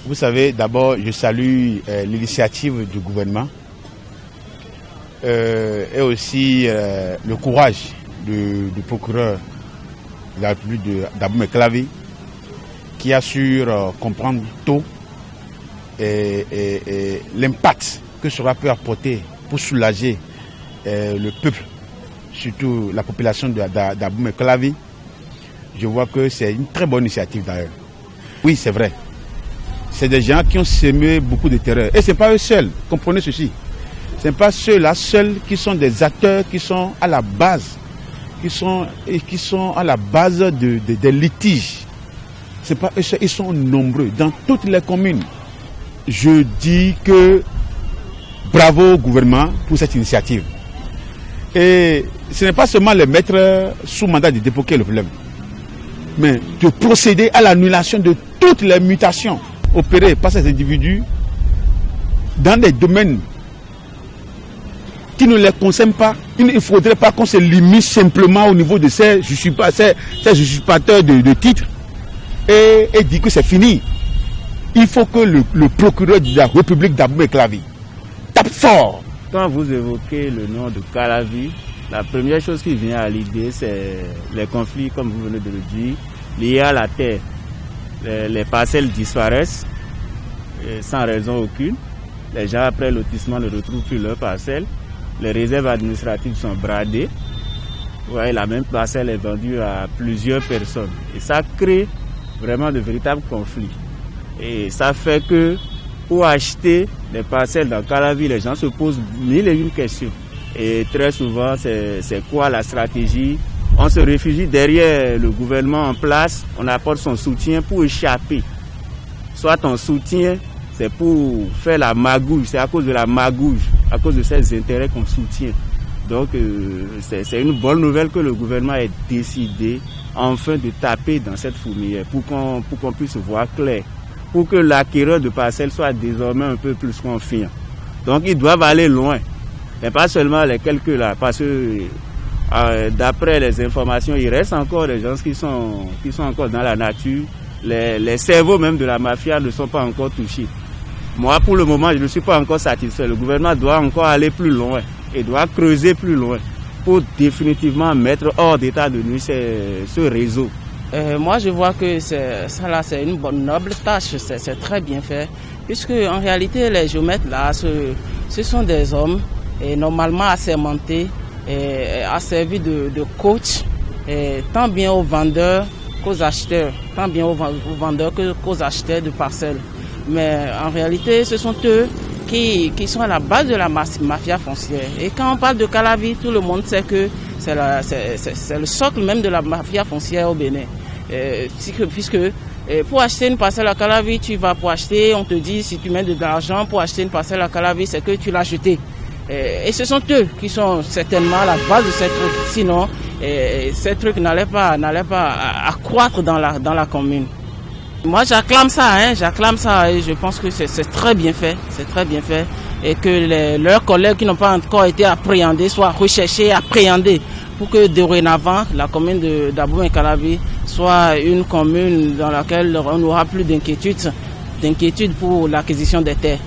Vous savez, d'abord, je salue l'initiative du gouvernement et aussi le courage du procureur de la République d'Aboumé Clavi qui a su comprendre tôt et l'impact que cela peut apporter pour soulager le peuple, surtout la population d'Aboumé Clavi. Je vois que c'est une très bonne initiative d'ailleurs. Oui, c'est vrai. C'est des gens qui ont semé beaucoup de terreur. Et ce n'est pas eux seuls, comprenez ceci. Ce n'est pas ceux-là seuls qui sont des acteurs qui sont à la base, qui sont à la base des litiges. C'est pas eux seuls, ils sont nombreux dans toutes les communes. Je dis que bravo au gouvernement pour cette initiative. Et ce n'est pas seulement les mettre sous mandat de dépôt qui est le problème, mais de procéder à l'annulation de toutes les mutations opérées par ces individus dans des domaines qui ne les concernent pas. Il ne faudrait pas qu'on se limite simplement au niveau de ces usurpateurs de titres et dire que c'est fini. Il faut que le procureur de la République d'Aboumé Clavi tape fort. Quand vous évoquez le nom de Calavi, la première chose qui vient à l'idée, c'est les conflits, comme vous venez de le dire, liés à la terre. Les parcelles disparaissent sans raison aucune. Les gens, après lotissement, ne retrouvent plus leurs parcelles. Les réserves administratives sont bradées. Vous voyez, la même parcelle est vendue à plusieurs personnes. Et ça crée vraiment de véritables conflits. Et ça fait que pour acheter des parcelles dans Calavi, les gens se posent mille et une questions. Et très souvent, c'est quoi la stratégie? On se réfugie derrière le gouvernement en place, on apporte son soutien pour échapper. Soit ton soutien, c'est pour faire la magouille, c'est à cause de la magouille, à cause de ses intérêts qu'on soutient. Donc c'est une bonne nouvelle que le gouvernement ait décidé enfin de taper dans cette fourmilière pour qu'on puisse voir clair, pour que l'acquéreur de parcelles soit désormais un peu plus confiant. Donc ils doivent aller loin, mais pas seulement les quelques là, parce que d'après les informations, il reste encore des gens qui sont encore dans la nature. Les cerveaux même de la mafia ne sont pas encore touchés. Moi, pour le moment, je ne suis pas encore satisfait. Le gouvernement doit encore aller plus loin et doit creuser plus loin pour définitivement mettre hors d'état de nuit ce réseau. Moi, je vois que c'est une bonne noble tâche, c'est très bien fait, puisque en réalité, les géomètres là, ce sont des hommes et normalement assermentés, asservis de coach, tant bien aux vendeurs qu'aux acheteurs, tant bien aux vendeurs qu'aux acheteurs de parcelles. Mais en réalité, ce sont eux qui sont à la base de la mafia foncière. Et quand on parle de Calavi, tout le monde sait que c'est le socle même de la mafia foncière au Bénin. Puisque pour acheter une parcelle à Calavi, tu vas pour acheter, on te dit si tu mets de l'argent pour acheter une parcelle à Calavi, c'est que tu l'as acheté. Et ce sont eux qui sont certainement à la base de ces trucs. Sinon, ces trucs n'allaient pas accroître dans la commune. Moi, j'acclame ça et je pense que c'est très bien fait, et que leurs collègues qui n'ont pas encore été appréhendés soient recherchés et appréhendés pour que dorénavant, la commune d'Aboumé Clavi soit une commune dans laquelle on n'aura plus d'inquiétude pour l'acquisition des terres.